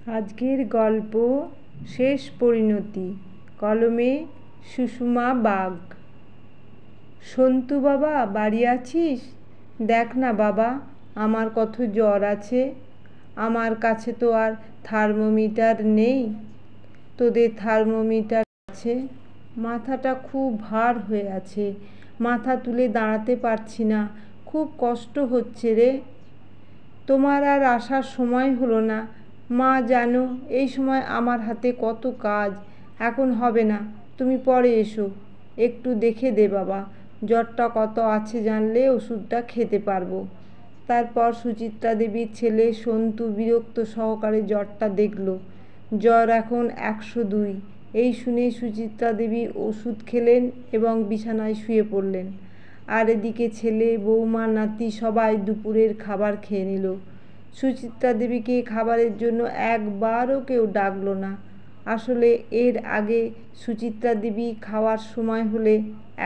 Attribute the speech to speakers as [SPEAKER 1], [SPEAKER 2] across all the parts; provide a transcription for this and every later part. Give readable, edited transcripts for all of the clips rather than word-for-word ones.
[SPEAKER 1] আজকের গল্প শেষ পরিণতি। কলমে সুষমা বাগ। সন্তু বাবা বাড়ি আছিস? দেখ না বাবা, আমার কত জ্বর আছে। আমার কাছে তো আর থার্মোমিটার নেই। তোদের থার্মোমিটার আছে? মাথাটা খুব ভার হয়ে আছে, মাথা তুলে দাঁড়াতে পারছি না, খুব কষ্ট হচ্ছে রে। তোমার আর আসার সময় হলো না। মা জানো এই সময় আমার হাতে কত কাজ। এখন হবে না, তুমি পরে এসো। একটু দেখে দে বাবা, জ্বরটা কত আছে জানলে ওষুধটা খেতে পারবো। তারপর সুচিত্রা দেবীর ছেলে সন্তু বিরক্ত সহকারে জ্বরটা দেখল। জ্বর এখন 102। এই শুনে সুচিত্রা দেবী ওষুধ খেলেন এবং বিছানায় শুয়ে পড়লেন। আর এদিকে ছেলে, বৌমা, নাতি সবাই দুপুরের খাবার খেয়ে নিল। সুচিত্রা দেবীকে খাবারের জন্য একবারও কেউ ডাকল না। আসলে এর আগে সুচিত্রা দেবী খাওয়ার সময় হলে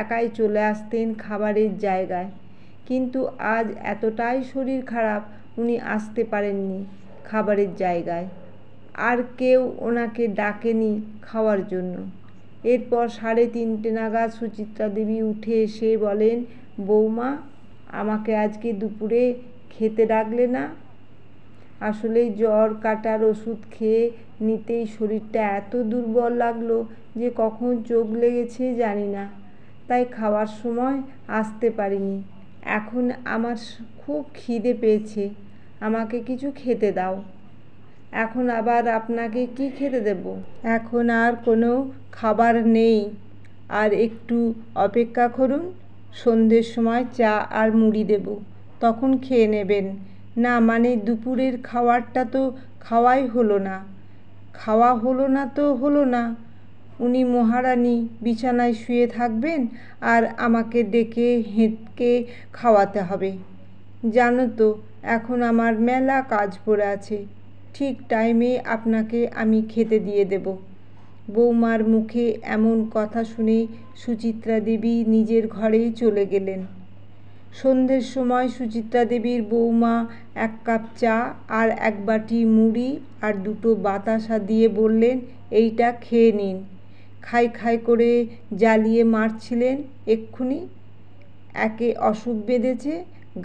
[SPEAKER 1] একাই চলে আসতেন খাবারের জায়গায়, কিন্তু আজ এতটাই শরীর খারাপ উনি আসতে পারেননি খাবারের জায়গায়। আর কেউ ওনাকে ডাকেনি খাওয়ার জন্য। এরপর 3:30 নাগাদ সুচিত্রা দেবী উঠে এসে বলেন, বৌমা, আমাকে আজকে দুপুরে খেতে ডাকলে না? আসলে জ্বর কাটার ওষুধ খেয়ে নিতেই শরীরটা এত দুর্বল লাগলো যে কখন চোখ লেগেছে জানি না, তাই খাওয়ার সময় আসতে পারিনি। এখন আমার খুব খিদে পেয়েছে, আমাকে কিছু খেতে দাও। এখন আবার আপনাকে কি খেতে দেব? এখন আর কোনো খাবার নেই, আর একটু অপেক্ষা করুন। সন্ধ্যের সময় চা আর মুড়ি দেব, তখন খেয়ে নেবেন। না মানে দুপুরের খাবারটা তো খাওয়াই হলো না। খাওয়া হলো না তো হলো না। উনি মহারানী বিছানায় শুয়ে থাকবেন আর আমাকে ডেকে হেঁটকে খাওয়াতে হবে। জানো তো এখন আমার মেলা কাজ পড়ে আছে। ঠিক টাইমে আপনাকে আমি খেতে দিয়ে দেব। বৌমার মুখে এমন কথা শুনে সুচিত্রা দেবী নিজের ঘরে চলে গেলেন। সন্ধ্যের সময় সুচিত্রা দেবীর বৌমা 1 কাপ চা আর 1 বাটি মুড়ি আর 2টো বাতাসা দিয়ে বললেন, এইটা খেয়ে নিন। খাই খাই করে জ্বালিয়ে মারছিলেন এক্ষুনি। একে অসুখ বেঁধেছে,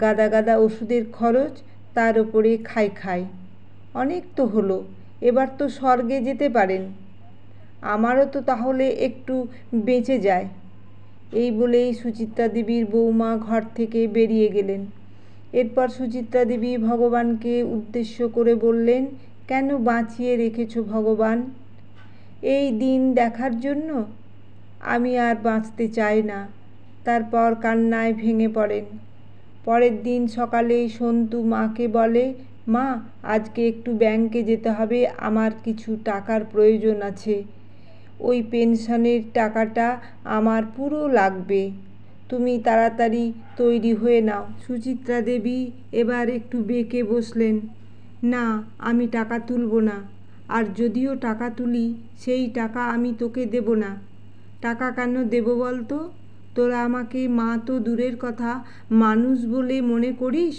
[SPEAKER 1] গাদা গাদা ওষুধের খরচ, তার ওপরে খাই খাই। অনেক তো হলো, এবার তো স্বর্গে যেতে পারেন। আমারও তো তাহলে একটু বেঁচে যায়। এই বলেই সুচিত্রা দেবীর বৌমা ঘর থেকে বেরিয়ে গেলেন। এরপর সুচিত্রা দেবী ভগবানকে উদ্দেশ্য করে বললেন, কেন বাঁচিয়ে রেখেছ ভগবান? এই দিন দেখার জন্য? আমি আর বাঁচতে চাই না। তারপর কান্নায় ভেঙে পড়েন। পরের দিন সকালে সন্তু মাকে বলে, মা, আজকে একটু ব্যাংকে যেতে হবে, আমার কিছু টাকার প্রয়োজন আছে। ওই পেনশনের টাকাটা আমার পুরো লাগবে, তুমি তাড়াতাড়ি তৈরি হয়ে নাও। সুচিত্রা দেবী এবার একটু বেঁকে বসলেন। না, আমি টাকা তুলব না, আর যদিও টাকা তুলি সেই টাকা আমি তোকে দেব না। টাকা কেন দেব বলতো? তোরা আমাকে মা তো দূরের কথা, মানুষ বলে মনে করিস?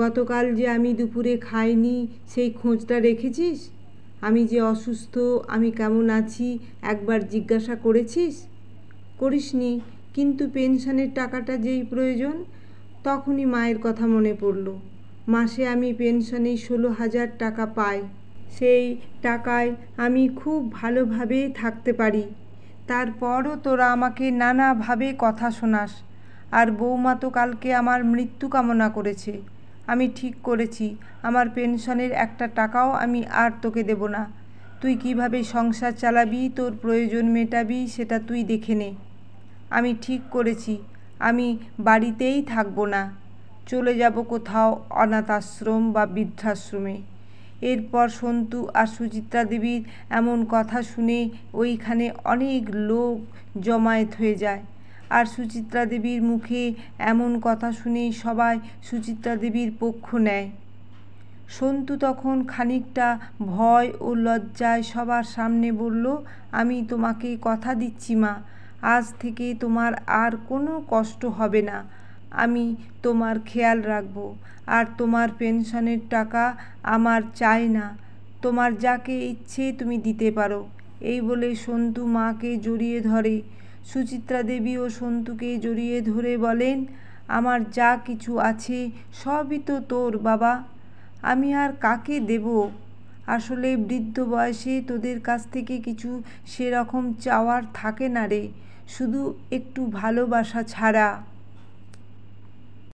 [SPEAKER 1] গতকাল যে আমি দুপুরে খাইনি সেই খোঁজটা রেখেছিস? আমি যে অসুস্থ, আমি কেমন আছি একবার জিজ্ঞাসা করেছিস? করিসনি, কিন্তু পেনশনের টাকাটা যেই প্রয়োজন তখনই মায়ের কথা মনে পড়ল। মাসে আমি পেনশনে 16,000 টাকা পাই। সেই টাকায় আমি খুব ভালোভাবে থাকতে পারি। তারপরও তোরা আমাকে নানাভাবে কথা শোনাস। আর বৌমা তো কালকে আমার মৃত্যু কামনা করেছে। আমি ঠিক করেছি আমার পেনশনের একটা টাকাও আমি আর তোকে দেব না। তুই কিভাবে সংসার চালাবি, তোর প্রয়োজন মেটাবি সেটা তুই দেখে নে। আমি ঠিক করেছি আমি বাড়িতেই থাকবো না, চলে যাব কোথাও অনাথ আশ্রম বা বৃদ্ধাশ্রমে। এরপর সন্তু আর সুচিত্রা দেবীর এমন কথা শুনে ওইখানে অনেক লোক জমায়েত হয়ে যায়। আর সুচিত্রা দেবীর মুখে এমন কথা শুনে সবাই সুচিত্রা দেবীর পক্ষ নেয়। সন্তু তখন খানিকটা ভয় ও লজ্জায় সবার সামনে বলল, আমি তোমাকে কথা দিচ্ছি মা, আজ থেকে তোমার আর কোনো কষ্ট হবে না। আমি তোমার খেয়াল রাখব, আর তোমার পেনশনের টাকা আমার চাই না। তোমার যাকে ইচ্ছে তুমি দিতে পারো। এই বলে সন্তু মাকে জড়িয়ে ধরে। সুচিত্রা দেবী ও সন্তুকে জড়িয়ে ধরে বলেন, আমার যা কিছু আছে সবই তো তোর বাবা, আমি আর কাকে দেব? আসলে বৃদ্ধ বয়সে তোদের কাছ থেকে কিছু সেরকম চাওয়ার থাকে না রে, শুধু একটু ভালোবাসা ছাড়া।